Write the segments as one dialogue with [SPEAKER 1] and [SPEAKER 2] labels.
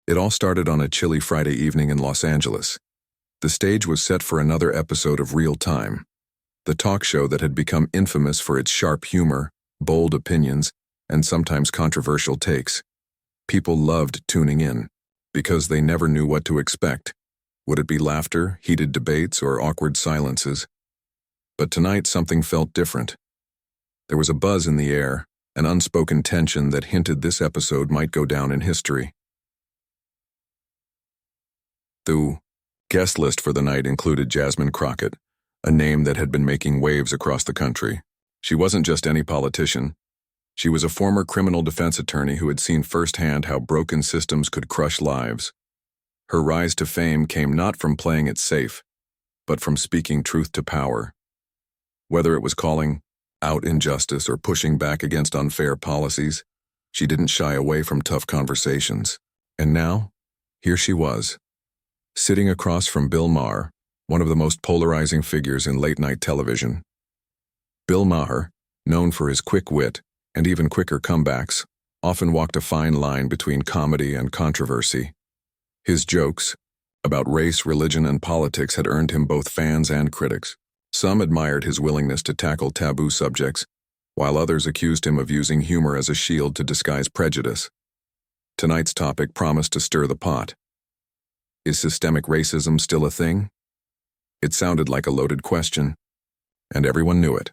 [SPEAKER 1] It all started on a chilly Friday evening in Los Angeles. The stage was set for another episode of Real Time, the talk show that had become infamous for its sharp humor, bold opinions, and sometimes controversial takes. People loved tuning in, because they never knew what to expect. Would it be laughter, heated debates, or awkward silences? But tonight something felt different. There was a buzz in the air, an unspoken tension that hinted this episode might go down in history. The guest list for the night included Jasmine Crockett, a name that had been making waves across the country. She wasn't just any politician. She was a former criminal defense attorney who had seen firsthand how broken systems could crush lives. Her rise to fame came not from playing it safe, but from speaking truth to power. Whether it was calling out injustice or pushing back against unfair policies, she didn't shy away from tough conversations. And now, here she was, sitting across from Bill Maher, one of the most polarizing figures in late-night television. Bill Maher, known for his quick wit and even quicker comebacks, often walked a fine line between comedy and controversy. His jokes about race, religion, and politics had earned him both fans and critics. Some admired his willingness to tackle taboo subjects, while others accused him of using humor as a shield to disguise prejudice. Tonight's topic promised to stir the pot. Is systemic racism still a thing? It sounded like a loaded question, and everyone knew it.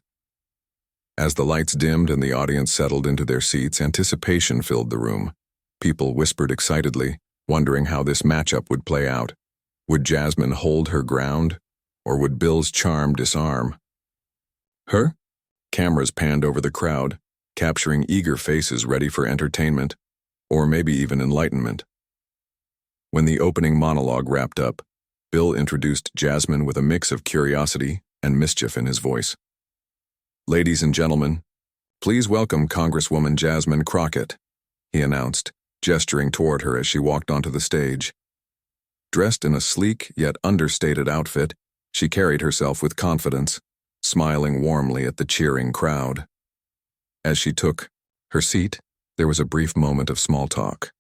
[SPEAKER 1] As the lights dimmed and the audience settled into their seats, anticipation filled the room. People whispered excitedly, wondering how this matchup would play out. Would Jasmine hold her ground, or would Bill's charm disarm her? Cameras panned over the crowd, capturing eager faces ready for entertainment, or maybe even enlightenment. When the opening monologue wrapped up, Bill introduced Jasmine with a mix of curiosity and mischief in his voice. "Ladies and gentlemen, please welcome Congresswoman Jasmine Crockett," he announced, gesturing toward her as she walked onto the stage. Dressed in a sleek yet understated outfit, she carried herself with confidence, smiling warmly at the cheering crowd. As she took her seat, there was a brief moment of small talk,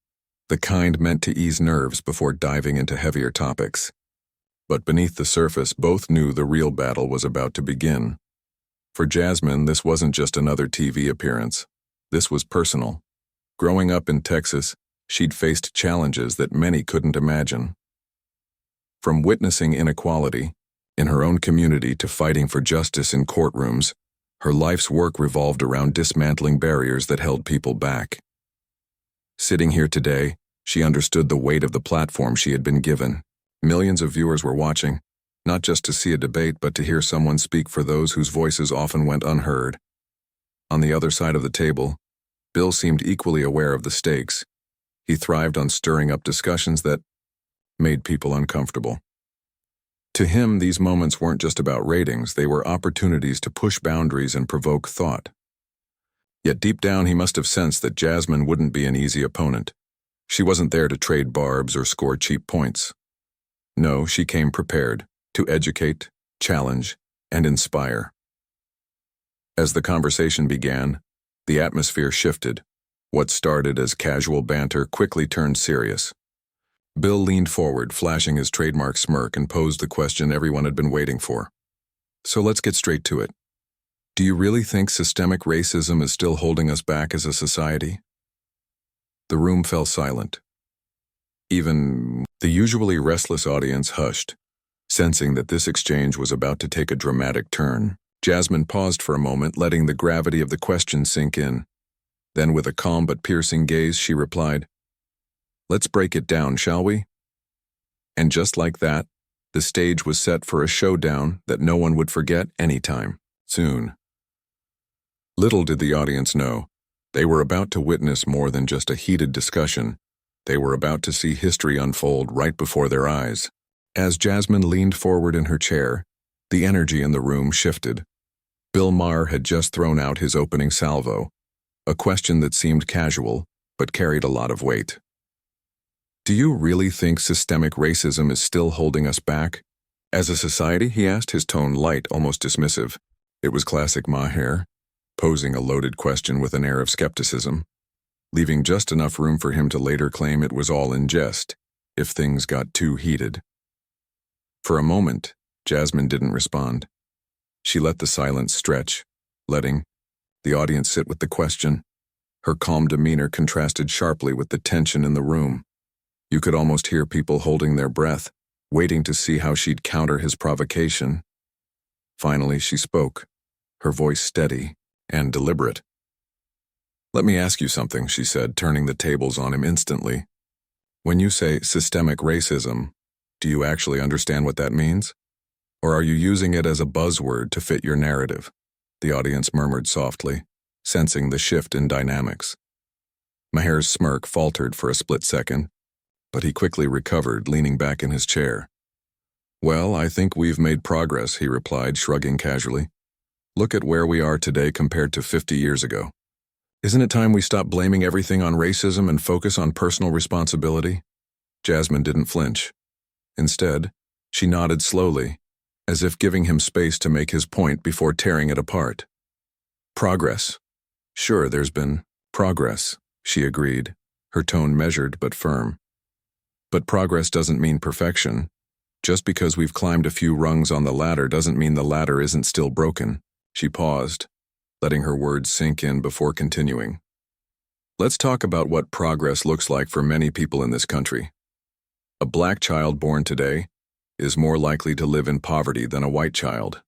[SPEAKER 1] the kind meant to ease nerves before diving into heavier topics. But beneath the surface, both knew the real battle was about to begin. For Jasmine, this wasn't just another TV appearance. This was personal. Growing up in Texas, she'd faced challenges that many couldn't imagine. From witnessing inequality in her own community to fighting for justice in courtrooms, her life's work revolved around dismantling barriers that held people back. Sitting here today, she understood the weight of the platform she had been given. Millions of viewers were watching, not just to see a debate, but to hear someone speak for those whose voices often went unheard. On the other side of the table, Bill seemed equally aware of the stakes. He thrived on stirring up discussions that made people uncomfortable. To him, these moments weren't just about ratings, they were opportunities to push boundaries and provoke thought. Yet deep down, he must have sensed that Jasmine wouldn't be an easy opponent. She wasn't there to trade barbs or score cheap points. No, she came prepared to educate, challenge, and inspire. As the conversation began, the atmosphere shifted. What started as casual banter quickly turned serious. Bill leaned forward, flashing his trademark smirk, and posed the question everyone had been waiting for. "So let's get straight to it. Do you really think systemic racism is still holding us back as a society?" The room fell silent. Even the usually restless audience hushed, sensing that this exchange was about to take a dramatic turn. Jasmine paused for a moment, letting the gravity of the question sink in. Then, with a calm but piercing gaze, she replied, "Let's break it down, shall we?" And just like that, the stage was set for a showdown that no one would forget anytime soon. Little did the audience know, they were about to witness more than just a heated discussion. They were about to see history unfold right before their eyes. As Jasmine leaned forward in her chair, the energy in the room shifted. Bill Maher had just thrown out his opening salvo, a question that seemed casual, but carried a lot of weight. "Do you really think systemic racism is still holding us back as a society?" he asked, his tone light, almost dismissive. It was classic Maher, posing a loaded question with an air of skepticism. leaving just enough room for him to later claim it was all in jest, if things got too heated. For a moment, Jasmine didn't respond. She let the silence stretch, letting the audience sit with the question. Her calm demeanor contrasted sharply with the tension in the room. You could almost hear people holding their breath, waiting to see how she'd counter his provocation. Finally, she spoke, her voice steady and deliberate. "Let me ask you something," she said, turning the tables on him instantly. "When you say systemic racism, do you actually understand what that means? Or are you using it as a buzzword to fit your narrative?" The audience murmured softly, sensing the shift in dynamics. Maher's smirk faltered for a split second, but he quickly recovered, leaning back in his chair. "Well, I think we've made progress," he replied, shrugging casually. "Look at where we are today compared to 50 years ago. Isn't it time we stop blaming everything on racism and focus on personal responsibility?" Jasmine didn't flinch. Instead, she nodded slowly, as if giving him space to make his point before tearing it apart. "Progress. Sure, there's been progress," she agreed, her tone measured but firm. "But progress doesn't mean perfection. Just because we've climbed a few rungs on the ladder doesn't mean the ladder isn't still broken." She paused, letting her words sink in before continuing. "Let's talk about what progress looks like for many people in this country. A black child born today is more likely to live in poverty than a white child.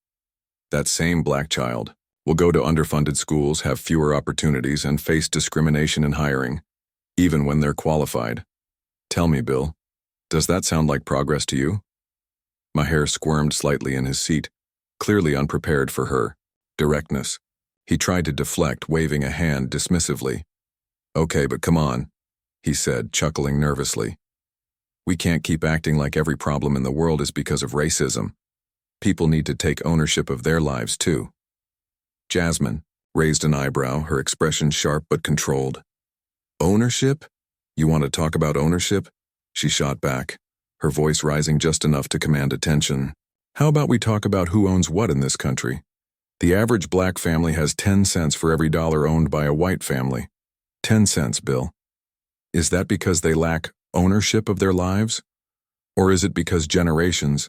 [SPEAKER 1] That same black child will go to underfunded schools, have fewer opportunities, and face discrimination in hiring, even when they're qualified. Tell me, Bill, does that sound like progress to you?" Maher squirmed slightly in his seat, clearly unprepared for her directness. He tried to deflect, waving a hand dismissively. "Okay, but come on," he said, chuckling nervously. "We can't keep acting like every problem in the world is because of racism. People need to take ownership of their lives, too." Jasmine raised an eyebrow, her expression sharp but controlled. "Ownership? You want to talk about ownership?" She shot back, her voice rising just enough to command attention. "How about we talk about who owns what in this country? The average black family has 10 cents for every dollar owned by a white family. 10 cents, Bill. Is that because they lack ownership of their lives? Or is it because generations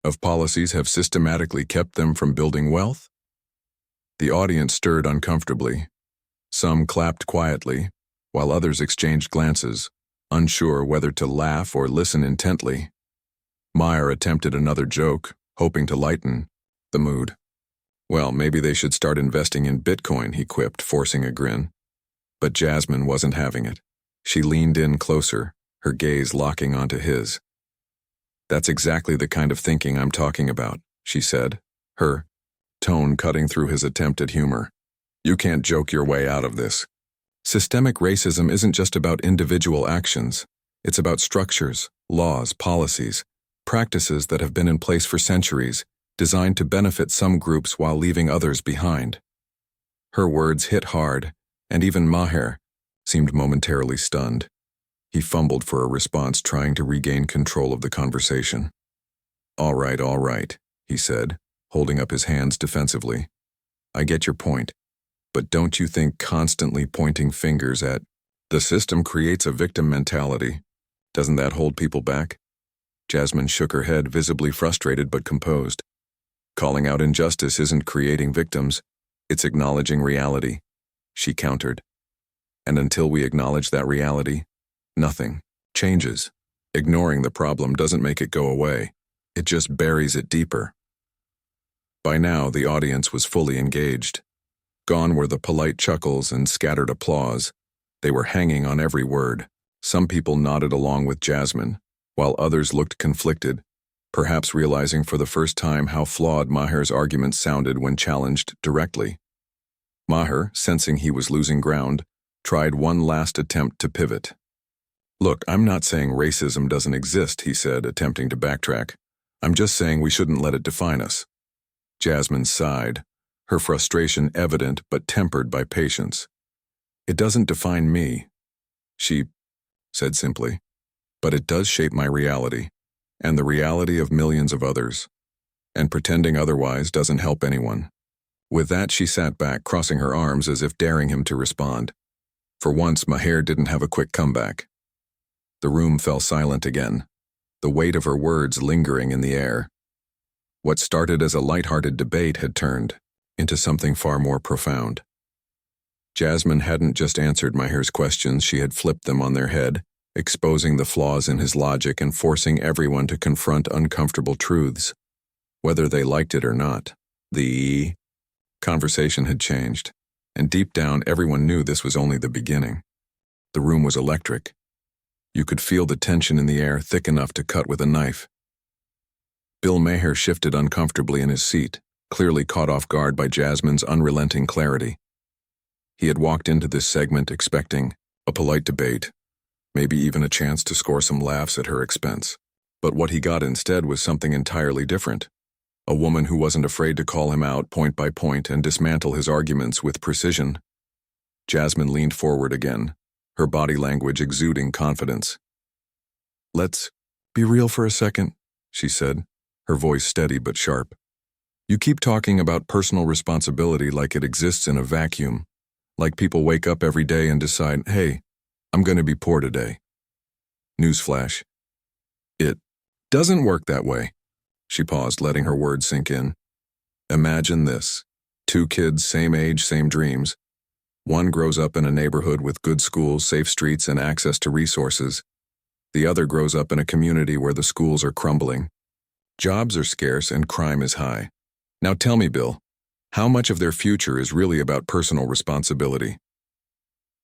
[SPEAKER 1] of policies have systematically kept them from building wealth?" The audience stirred uncomfortably. Some clapped quietly, while others exchanged glances, unsure whether to laugh or listen intently. Maher attempted another joke, hoping to lighten the mood. "Well, maybe they should start investing in Bitcoin," he quipped, forcing a grin. But Jasmine wasn't having it. She leaned in closer, her gaze locking onto his. "That's exactly the kind of thinking I'm talking about," she said, her tone cutting through his attempt at humor. "You can't joke your way out of this. Systemic racism isn't just about individual actions. It's about structures, laws, policies, practices that have been in place for centuries, designed to benefit some groups while leaving others behind." Her words hit hard, and even Maher seemed momentarily stunned. He fumbled for a response, trying to regain control of the conversation. All right, he said, holding up his hands defensively. "I get your point, but don't you think constantly pointing fingers at the system creates a victim mentality? Doesn't that hold people back?" Jasmine shook her head, visibly frustrated but composed. "Calling out injustice isn't creating victims, it's acknowledging reality," she countered. "And until we acknowledge that reality, nothing changes. Ignoring the problem doesn't make it go away, it just buries it deeper." By now, the audience was fully engaged. Gone were the polite chuckles and scattered applause. They were hanging on every word. Some people nodded along with Jasmine, while others looked conflicted, perhaps realizing for the first time how flawed Maher's argument sounded when challenged directly. Maher, sensing he was losing ground, tried one last attempt to pivot. "Look, I'm not saying racism doesn't exist," he said, attempting to backtrack. "I'm just saying we shouldn't let it define us." Jasmine sighed, her frustration evident but tempered by patience. "It doesn't define me," she said simply, "but it does shape my reality, and the reality of millions of others. And pretending otherwise doesn't help anyone." With that, she sat back, crossing her arms as if daring him to respond. For once, Maher didn't have a quick comeback. The room fell silent again, the weight of her words lingering in the air. What started as a light-hearted debate had turned into something far more profound. Jasmine hadn't just answered Maher's questions, she had flipped them on their head, exposing the flaws in his logic and forcing everyone to confront uncomfortable truths. Whether they liked it or not, the conversation had changed, and deep down everyone knew this was only the beginning. The room was electric. You could feel the tension in the air, thick enough to cut with a knife. Bill Maher shifted uncomfortably in his seat, clearly caught off guard by Jasmine's unrelenting clarity. He had walked into this segment expecting a polite debate, maybe even a chance to score some laughs at her expense. But what he got instead was something entirely different. A woman who wasn't afraid to call him out point by point and dismantle his arguments with precision. Jasmine leaned forward again, her body language exuding confidence. "Let's be real for a second," she said, her voice steady but sharp. "You keep talking about personal responsibility like it exists in a vacuum, like people wake up every day and decide, hey, I'm going to be poor today. Newsflash. It doesn't work that way." She paused, letting her words sink in. "Imagine this. 2 kids, same age, same dreams. One grows up in a neighborhood with good schools, safe streets, and access to resources. The other grows up in a community where the schools are crumbling. Jobs are scarce and crime is high. Now tell me, Bill, how much of their future is really about personal responsibility?"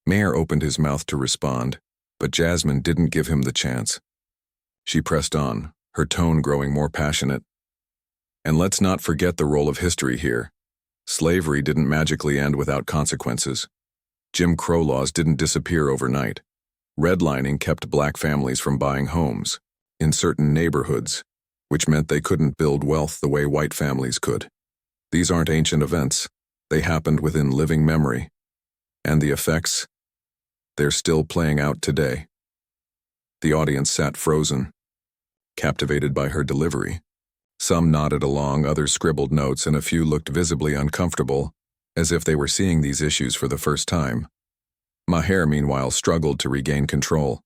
[SPEAKER 1] Maher opened his mouth to respond, but Jasmine didn't give him the chance. She pressed on, her tone growing more passionate. "And let's not forget the role of history here. Slavery didn't magically end without consequences. Jim Crow laws didn't disappear overnight. Redlining kept black families from buying homes in certain neighborhoods, which meant they couldn't build wealth the way white families could. These aren't ancient events. They happened within living memory. And the effects? They're still playing out today." The audience sat frozen, captivated by her delivery. Some nodded along, others scribbled notes, and a few looked visibly uncomfortable, as if they were seeing these issues for the first time. Maher, meanwhile, struggled to regain control.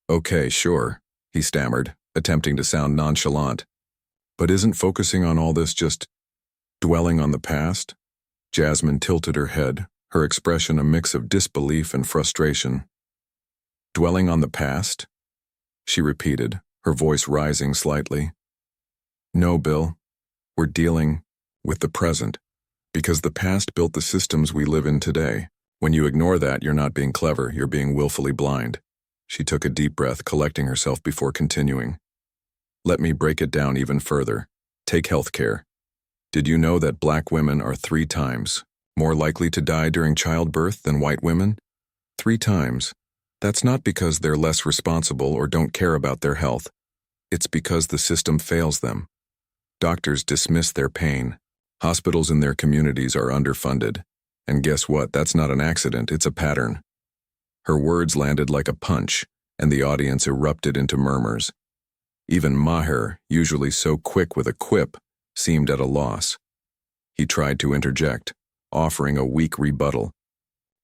[SPEAKER 1] "Okay, sure," he stammered, attempting to sound nonchalant. "But isn't focusing on all this just dwelling on the past?" Jasmine tilted her head, her expression a mix of disbelief and frustration. "Dwelling on the past?" she repeated, her voice rising slightly. "No, Bill. We're dealing with the present, because the past built the systems we live in today. When you ignore that, you're not being clever, you're being willfully blind." She took a deep breath, collecting herself before continuing. "Let me break it down even further. Take healthcare. Did you know that black women are 3 times more likely to die during childbirth than white women? 3 times. That's not because they're less responsible or don't care about their health. It's because the system fails them. Doctors dismiss their pain. Hospitals in their communities are underfunded. And guess what? That's not an accident, it's a pattern." Her words landed like a punch, and the audience erupted into murmurs. Even Maher, usually so quick with a quip, seemed at a loss. He tried to interject, offering a weak rebuttal.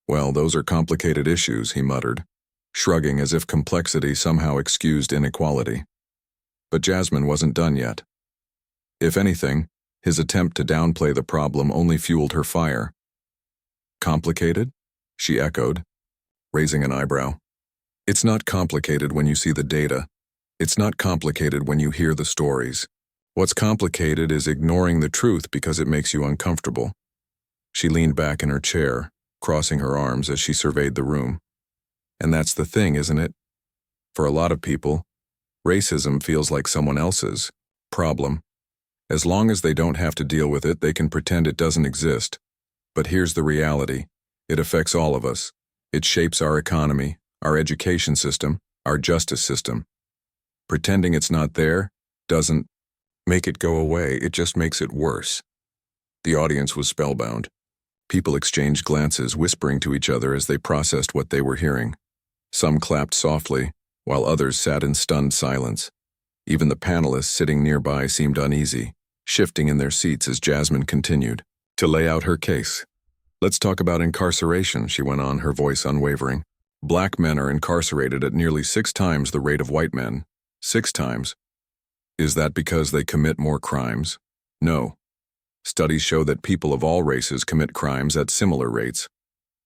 [SPEAKER 1] "Well, those are complicated issues," he muttered, shrugging as if complexity somehow excused inequality. But Jasmine wasn't done yet. If anything, his attempt to downplay the problem only fueled her fire. "Complicated?" she echoed, raising an eyebrow. "It's not complicated when you see the data. It's not complicated when you hear the stories. What's complicated is ignoring the truth because it makes you uncomfortable." She leaned back in her chair, crossing her arms as she surveyed the room. "And that's the thing, isn't it? For a lot of people, racism feels like someone else's problem. As long as they don't have to deal with it, they can pretend it doesn't exist. But here's the reality. It affects all of us. It shapes our economy, our education system, our justice system. Pretending it's not there doesn't make it go away, it just makes it worse." The audience was spellbound. People exchanged glances, whispering to each other as they processed what they were hearing. Some clapped softly, while others sat in stunned silence. Even the panelists sitting nearby seemed uneasy, shifting in their seats as Jasmine continued to lay out her case. Let's talk about incarceration, she went on, her voice unwavering. Black men are incarcerated at nearly 6 times the rate of white men. 6 times. Is that because they commit more crimes? No. Studies show that people of all races commit crimes at similar rates.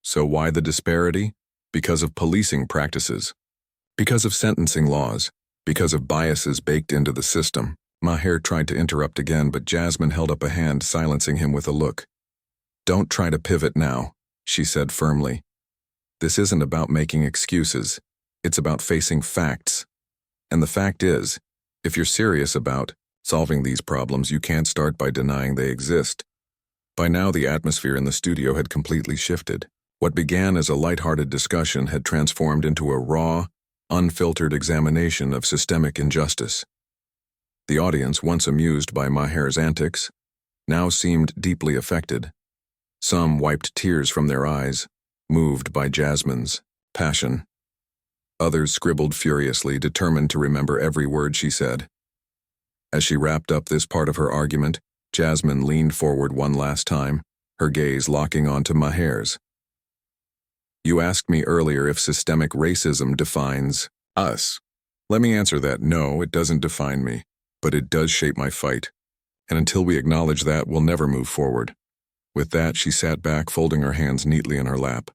[SPEAKER 1] So why the disparity? Because of policing practices. Because of sentencing laws. Because of biases baked into the system. Maher tried to interrupt again, but Jasmine held up a hand, silencing him with a look. Don't try to pivot now, she said firmly. This isn't about making excuses. It's about facing facts. And the fact is, if you're serious about solving these problems, you can't start by denying they exist. By now, the atmosphere in the studio had completely shifted. What began as a lighthearted discussion had transformed into a raw, unfiltered examination of systemic injustice. The audience, once amused by Maher's antics, now seemed deeply affected. Some wiped tears from their eyes, moved by Jasmine's passion. Others scribbled furiously, determined to remember every word she said. As she wrapped up this part of her argument, Jasmine leaned forward one last time, her gaze locking onto Maher's. You asked me earlier if systemic racism defines us. Let me answer that. No, it doesn't define me, but it does shape my fight. And until we acknowledge that, we'll never move forward. With that, she sat back, folding her hands neatly in her lap.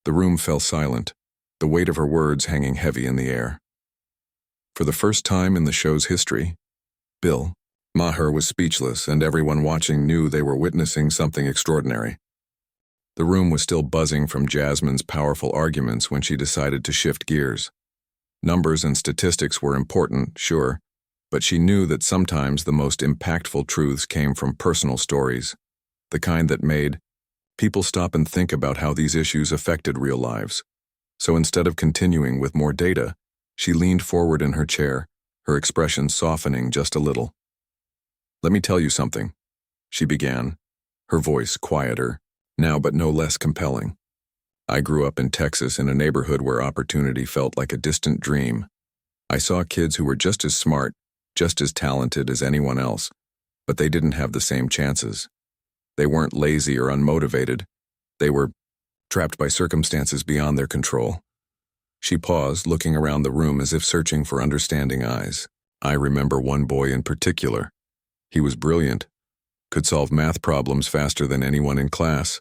[SPEAKER 1] The room fell silent, the weight of her words hanging heavy in the air. For the first time in the show's history, Maher was speechless, and everyone watching knew they were witnessing something extraordinary. The room was still buzzing from Jasmine's powerful arguments when she decided to shift gears. Numbers and statistics were important, sure, but she knew that sometimes the most impactful truths came from personal stories, the kind that made people stop and think about how these issues affected real lives. So instead of continuing with more data, she leaned forward in her chair, her expression softening just a little. Let me tell you something, she began, her voice quieter, now but no less compelling. I grew up in Texas in a neighborhood where opportunity felt like a distant dream. I saw kids who were just as smart, just as talented as anyone else, but they didn't have the same chances. They weren't lazy or unmotivated. They were trapped by circumstances beyond their control. She paused, looking around the room as if searching for understanding eyes. I remember one boy in particular. He was brilliant, could solve math problems faster than anyone in class,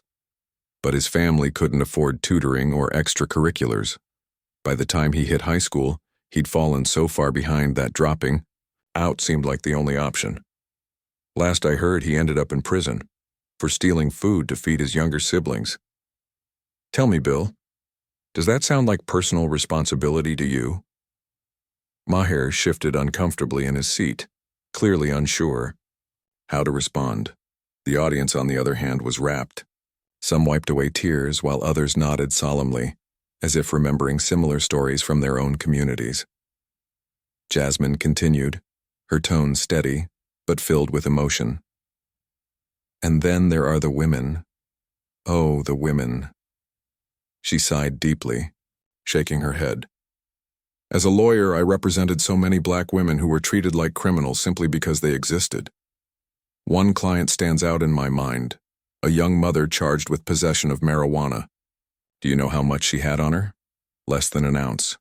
[SPEAKER 1] but his family couldn't afford tutoring or extracurriculars. By the time he hit high school, he'd fallen so far behind that dropping out seemed like the only option. Last I heard, he ended up in prison for stealing food to feed his younger siblings. Tell me, Bill, does that sound like personal responsibility to you? Maher shifted uncomfortably in his seat, clearly unsure how to respond. The audience, on the other hand, was rapt. Some wiped away tears, while others nodded solemnly, as if remembering similar stories from their own communities. Jasmine continued, her tone steady, but filled with emotion. And then there are the women. Oh, the women. She sighed deeply, shaking her head. As a lawyer, I represented so many black women who were treated like criminals simply because they existed. One client stands out in my mind, a young mother charged with possession of marijuana. Do you know how much she had on her? Less than an ounce.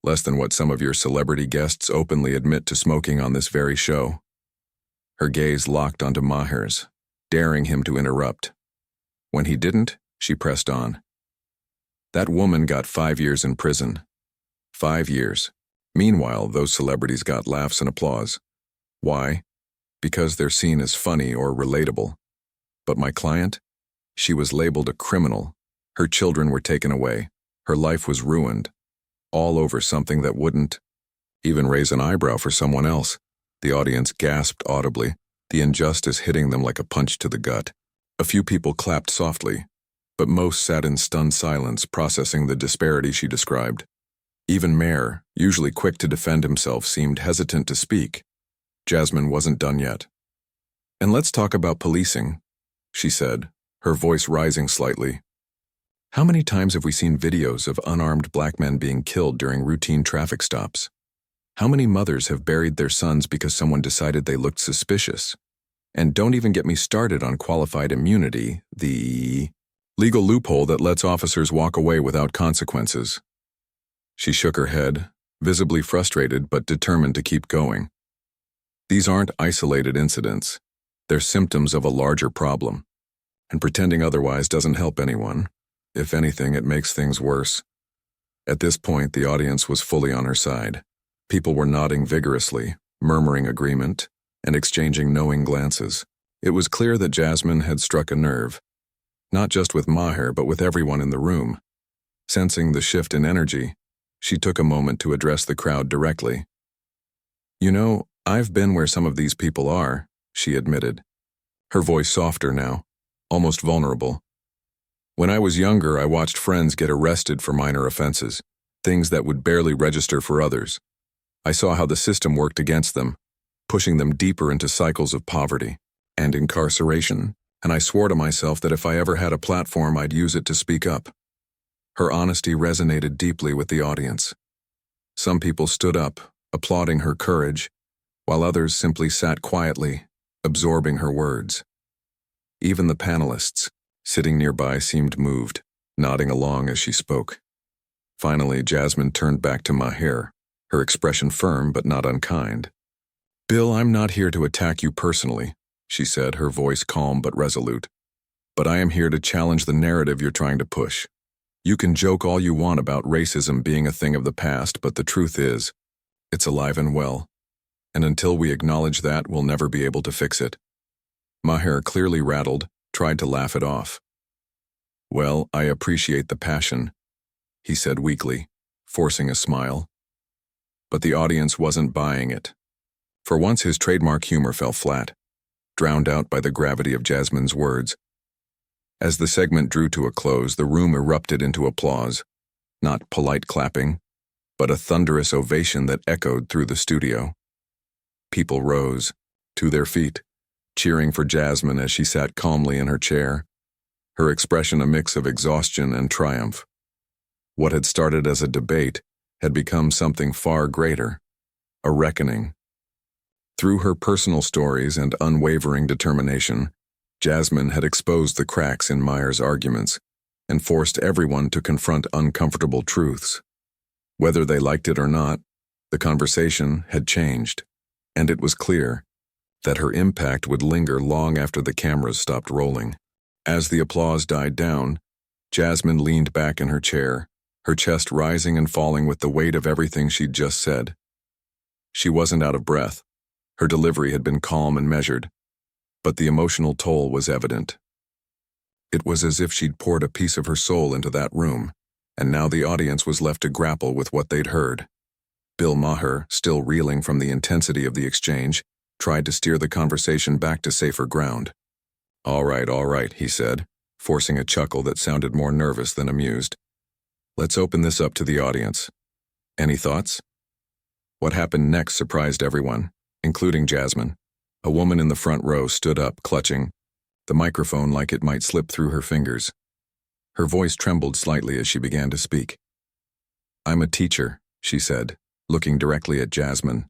[SPEAKER 1] Less than what some of your celebrity guests openly admit to smoking on this very show. Her gaze locked onto Maher's, daring him to interrupt. When he didn't, she pressed on. That woman got 5 years in prison. 5 years. Meanwhile, those celebrities got laughs and applause. Why? Because they're seen as funny or relatable. But my client? She was labeled a criminal. Her children were taken away. Her life was ruined. All over something that wouldn't even raise an eyebrow for someone else. The audience gasped audibly, the injustice hitting them like a punch to the gut. A few people clapped softly, but most sat in stunned silence, processing the disparity she described. Even Maher, usually quick to defend himself, seemed hesitant to speak. Jasmine wasn't done yet. And let's talk about policing, she said, her voice rising slightly. How many times have we seen videos of unarmed black men being killed during routine traffic stops? How many mothers have buried their sons because someone decided they looked suspicious? And don't even get me started on qualified immunity, the legal loophole that lets officers walk away without consequences. She shook her head, visibly frustrated but determined to keep going. These aren't isolated incidents. They're symptoms of a larger problem. And pretending otherwise doesn't help anyone. If anything, it makes things worse. At this point, the audience was fully on her side. People were nodding vigorously, murmuring agreement, and exchanging knowing glances. It was clear that Jasmine had struck a nerve, not just with Maher but with everyone in the room. Sensing the shift in energy, she took a moment to address the crowd directly. "You know, I've been where some of these people are," she admitted, her voice softer now, almost vulnerable. "When I was younger, I watched friends get arrested for minor offenses, things that would barely register for others. I saw how the system worked against them, pushing them deeper into cycles of poverty and incarceration, and I swore to myself that if I ever had a platform, I'd use it to speak up." Her honesty resonated deeply with the audience. Some people stood up, applauding her courage, while others simply sat quietly, absorbing her words. Even the panelists, sitting nearby, seemed moved, nodding along as she spoke. Finally, Jasmine turned back to Maher, her expression firm but not unkind. "Bill, I'm not here to attack you personally," she said, her voice calm but resolute. "But I am here to challenge the narrative you're trying to push. You can joke all you want about racism being a thing of the past, but the truth is, it's alive and well. And until we acknowledge that, we'll never be able to fix it." Maher, clearly rattled, tried to laugh it off. "Well, I appreciate the passion," he said weakly, forcing a smile. But the audience wasn't buying it. For once, his trademark humor fell flat, drowned out by the gravity of Jasmine's words. As the segment drew to a close, the room erupted into applause, not polite clapping, but a thunderous ovation that echoed through the studio. People rose, to their feet, cheering for Jasmine as she sat calmly in her chair, her expression a mix of exhaustion and triumph. What had started as a debate had become something far greater, a reckoning. Through her personal stories and unwavering determination, Jasmine had exposed the cracks in Maher's arguments and forced everyone to confront uncomfortable truths. Whether they liked it or not, the conversation had changed, and it was clear that her impact would linger long after the cameras stopped rolling. As the applause died down, Jasmine leaned back in her chair, her chest rising and falling with the weight of everything she'd just said. She wasn't out of breath. Her delivery had been calm and measured, but the emotional toll was evident. It was as if she'd poured a piece of her soul into that room, and now the audience was left to grapple with what they'd heard. Bill Maher, still reeling from the intensity of the exchange, tried to steer the conversation back to safer ground. All right, he said, forcing a chuckle that sounded more nervous than amused. "Let's open this up to the audience. Any thoughts?" What happened next surprised everyone, including Jasmine. A woman in the front row stood up, clutching the microphone like it might slip through her fingers. Her voice trembled slightly as she began to speak. "I'm a teacher," she said, looking directly at Jasmine.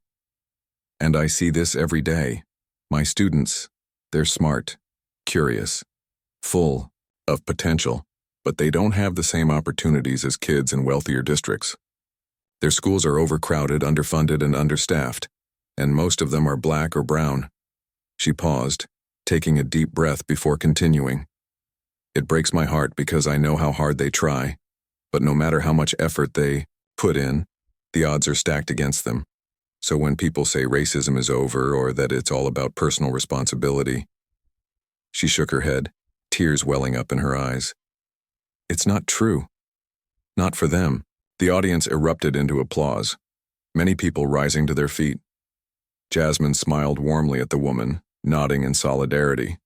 [SPEAKER 1] "And I see this every day. My students, they're smart, curious, full of potential, but they don't have the same opportunities as kids in wealthier districts. Their schools are overcrowded, underfunded, and understaffed, and most of them are black or brown." She paused, taking a deep breath before continuing. "It breaks my heart because I know how hard they try, but no matter how much effort they put in, the odds are stacked against them. So when people say racism is over or that it's all about personal responsibility," she shook her head, tears welling up in her eyes. "It's not true. Not for them." The audience erupted into applause, many people rising to their feet. Jasmine smiled warmly at the woman, nodding in solidarity.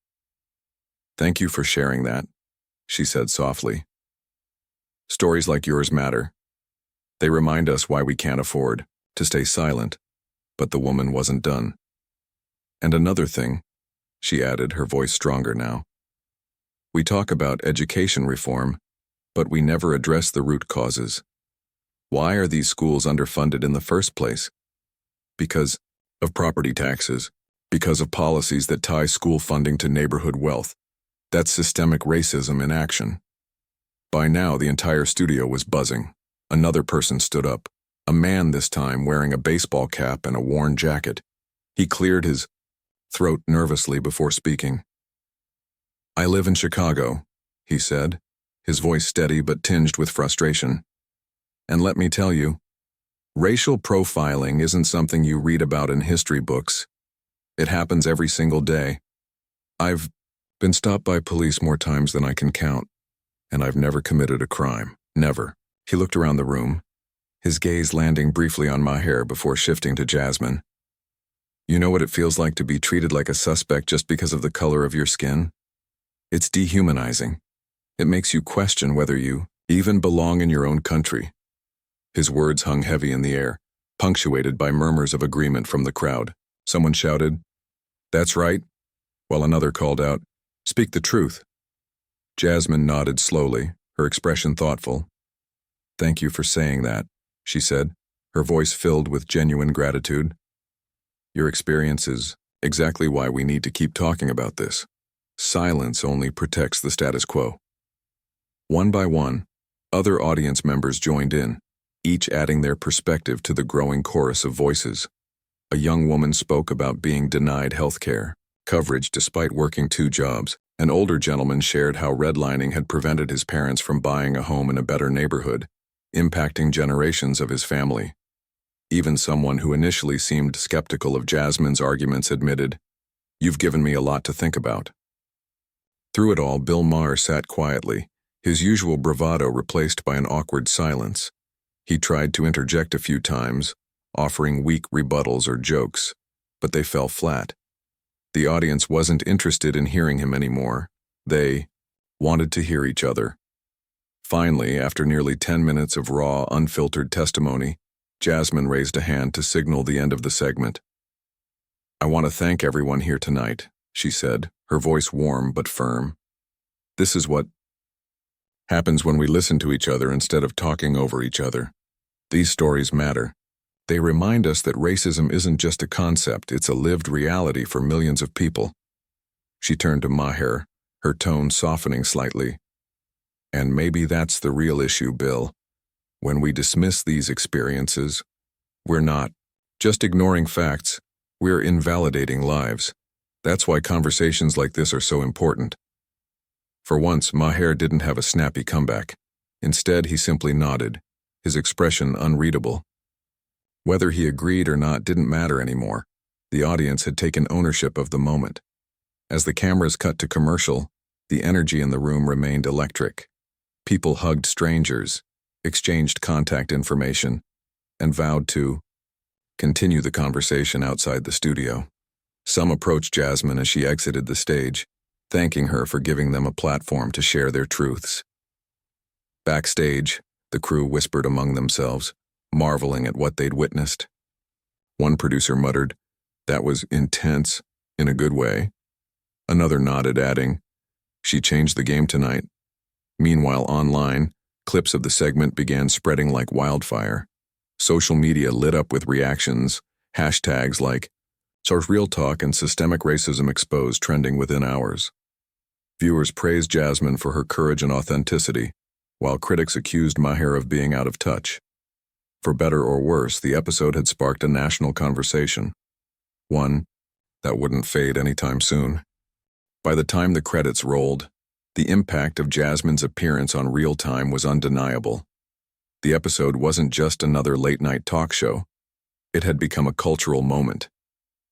[SPEAKER 1] "Thank you for sharing that," she said softly. "Stories like yours matter. They remind us why we can't afford to stay silent." But the woman wasn't done. "And another thing," she added, her voice stronger now. "We talk about education reform, but we never address the root causes. Why are these schools underfunded in the first place? Because of property taxes, because of policies that tie school funding to neighborhood wealth. That's systemic racism in action. By now, the entire studio was buzzing. Another person stood up, a man this time wearing a baseball cap and a worn jacket. He cleared his throat nervously before speaking. "I live in Chicago," he said, his voice steady but tinged with frustration. "And let me tell you, racial profiling isn't something you read about in history books. It happens every single day. I've been stopped by police more times than I can count, and I've never committed a crime. Never." He looked around the room, his gaze landing briefly on Maher before shifting to Jasmine. "You know what it feels like to be treated like a suspect just because of the color of your skin? It's dehumanizing. It makes you question whether you even belong in your own country." His words hung heavy in the air, punctuated by murmurs of agreement from the crowd. Someone shouted, "That's right," while another called out, "Speak the truth." Jasmine nodded slowly, her expression thoughtful. "Thank you for saying that," she said, her voice filled with genuine gratitude. "Your experience is exactly why we need to keep talking about this. Silence only protects the status quo." One by one, other audience members joined in, each adding their perspective to the growing chorus of voices. A young woman spoke about being denied health care coverage despite working 2 jobs. An older gentleman shared how redlining had prevented his parents from buying a home in a better neighborhood, impacting generations of his family. Even someone who initially seemed skeptical of Jasmine's arguments admitted, "You've given me a lot to think about." Through it all, Bill Maher sat quietly, his usual bravado replaced by an awkward silence. He tried to interject a few times, offering weak rebuttals or jokes, but they fell flat. The audience wasn't interested in hearing him anymore. They wanted to hear each other. Finally, after nearly 10 minutes of raw, unfiltered testimony, Jasmine raised a hand to signal the end of the segment. "I want to thank everyone here tonight," she said, her voice warm but firm. "This is what happens when we listen to each other instead of talking over each other. These stories matter. They remind us that racism isn't just a concept, it's a lived reality for millions of people." She turned to Maher, her tone softening slightly. "And maybe that's the real issue, Bill. When we dismiss these experiences, we're not just ignoring facts, we're invalidating lives. That's why conversations like this are so important." For once, Maher didn't have a snappy comeback. Instead, he simply nodded, his expression unreadable. Whether he agreed or not didn't matter anymore. The audience had taken ownership of the moment. As the cameras cut to commercial, the energy in the room remained electric. People hugged strangers, exchanged contact information, and vowed to continue the conversation outside the studio. Some approached Jasmine as she exited the stage, thanking her for giving them a platform to share their truths. Backstage, the crew whispered among themselves, marveling at what they'd witnessed. One producer muttered, "That was intense, in a good way." Another nodded, adding, "She changed the game tonight." Meanwhile, online, clips of the segment began spreading like wildfire. Social media lit up with reactions, hashtags like "Source Real Talk" and "Systemic Racism Exposed" trending within hours. Viewers praised Jasmine for her courage and authenticity, while critics accused Maher of being out of touch. For better or worse, the episode had sparked a national conversation, one that wouldn't fade anytime soon. By the time the credits rolled, the impact of Jasmine's appearance on Real Time was undeniable. The episode wasn't just another late-night talk show. It had become a cultural moment.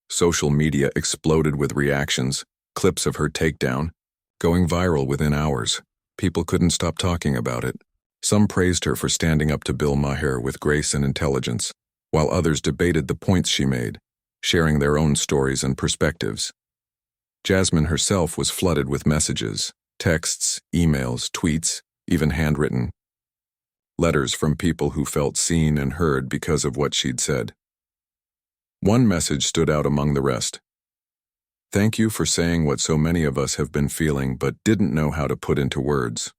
[SPEAKER 1] Social media exploded with reactions, clips of her takedown, going viral within hours. People couldn't stop talking about it. Some praised her for standing up to Bill Maher with grace and intelligence, while others debated the points she made, sharing their own stories and perspectives. Jasmine herself was flooded with messages, texts, emails, tweets, even handwritten letters from people who felt seen and heard because of what she'd said. One message stood out among the rest. "Thank you for saying what so many of us have been feeling but didn't know how to put into words."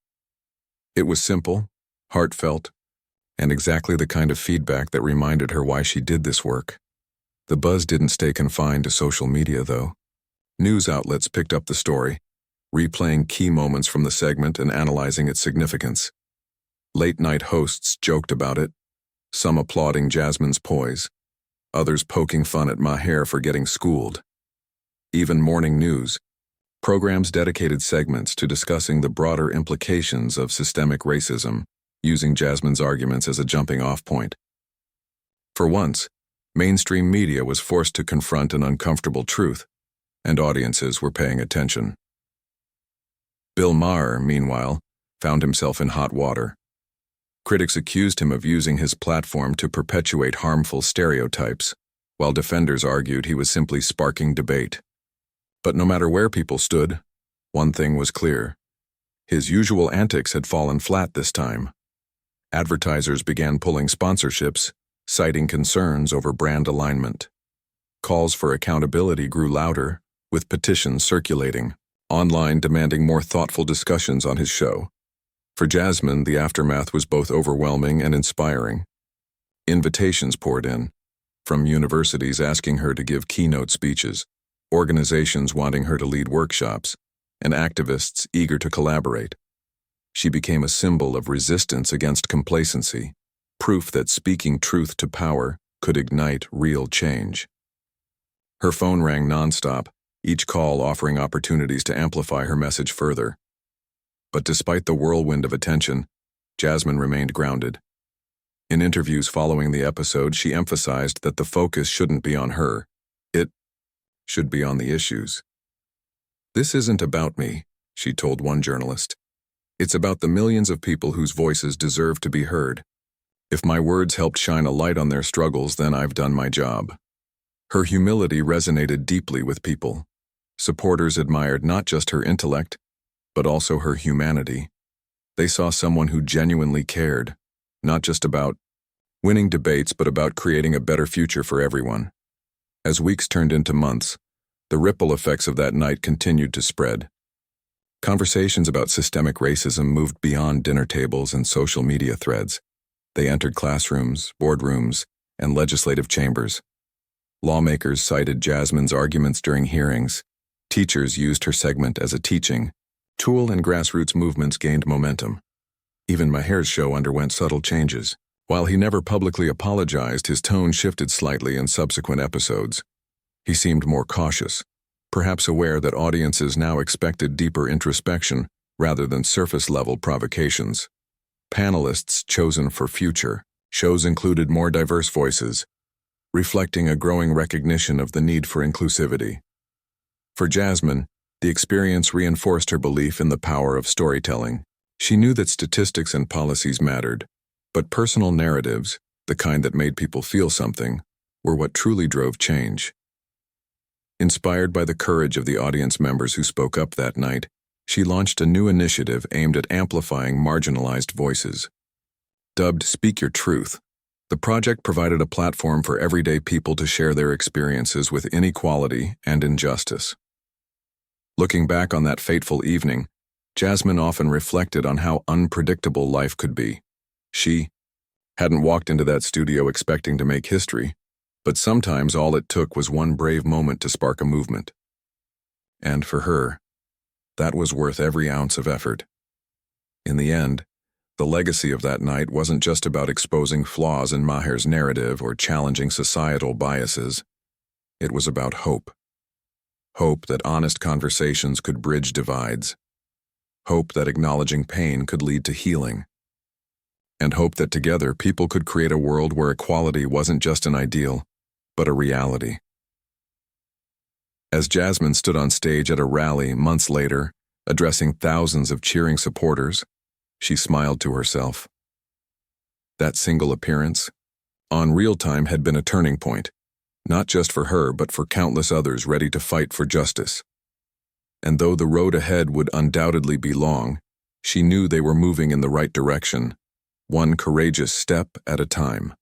[SPEAKER 1] It was simple, heartfelt, and exactly the kind of feedback that reminded her why she did this work. The buzz didn't stay confined to social media, though. News outlets picked up the story, replaying key moments from the segment and analyzing its significance. Late-night hosts joked about it, some applauding Jasmine's poise, others poking fun at Maher for getting schooled. Even morning news programs dedicated segments to discussing the broader implications of systemic racism, using Jasmine's arguments as a jumping-off point. For once, mainstream media was forced to confront an uncomfortable truth, and audiences were paying attention. Bill Maher, meanwhile, found himself in hot water. Critics accused him of using his platform to perpetuate harmful stereotypes, while defenders argued he was simply sparking debate. But no matter where people stood, one thing was clear. His usual antics had fallen flat this time. Advertisers began pulling sponsorships, citing concerns over brand alignment. Calls for accountability grew louder, with petitions circulating, online demanding more thoughtful discussions on his show. For Jasmine, the aftermath was both overwhelming and inspiring. Invitations poured in, from universities asking her to give keynote speeches, organizations wanting her to lead workshops, and activists eager to collaborate. She became a symbol of resistance against complacency, proof that speaking truth to power could ignite real change. Her phone rang nonstop, each call offering opportunities to amplify her message further. But despite the whirlwind of attention, Jasmine remained grounded. In interviews following the episode, she emphasized that the focus shouldn't be on her. It should be on the issues. "This isn't about me," she told one journalist. "It's about the millions of people whose voices deserve to be heard. If my words helped shine a light on their struggles, then I've done my job." Her humility resonated deeply with people. Supporters admired not just her intellect, but also her humanity. They saw someone who genuinely cared, not just about winning debates, but about creating a better future for everyone. As weeks turned into months, the ripple effects of that night continued to spread. Conversations about systemic racism moved beyond dinner tables and social media threads. They entered classrooms, boardrooms, and legislative chambers. Lawmakers cited Jasmine's arguments during hearings. Teachers used her segment as a teaching tool, and grassroots movements gained momentum. Even Maher's show underwent subtle changes. While he never publicly apologized, his tone shifted slightly in subsequent episodes. He seemed more cautious, perhaps aware that audiences now expected deeper introspection rather than surface-level provocations. Panelists chosen for future shows included more diverse voices, reflecting a growing recognition of the need for inclusivity. For Jasmine, the experience reinforced her belief in the power of storytelling. She knew that statistics and policies mattered, but personal narratives, the kind that made people feel something, were what truly drove change. Inspired by the courage of the audience members who spoke up that night, she launched a new initiative aimed at amplifying marginalized voices. Dubbed Speak Your Truth, the project provided a platform for everyday people to share their experiences with inequality and injustice. Looking back on that fateful evening, Jasmine often reflected on how unpredictable life could be. She hadn't walked into that studio expecting to make history, but sometimes all it took was one brave moment to spark a movement. And for her, that was worth every ounce of effort. In the end, the legacy of that night wasn't just about exposing flaws in Maher's narrative or challenging societal biases. It was about hope. Hope that honest conversations could bridge divides. Hope that acknowledging pain could lead to healing. And hope that together people could create a world where equality wasn't just an ideal, but a reality. As Jasmine stood on stage at a rally months later, addressing thousands of cheering supporters, she smiled to herself. That single appearance, on Real Time, had been a turning point, not just for her, but for countless others ready to fight for justice. And though the road ahead would undoubtedly be long, she knew they were moving in the right direction, one courageous step at a time.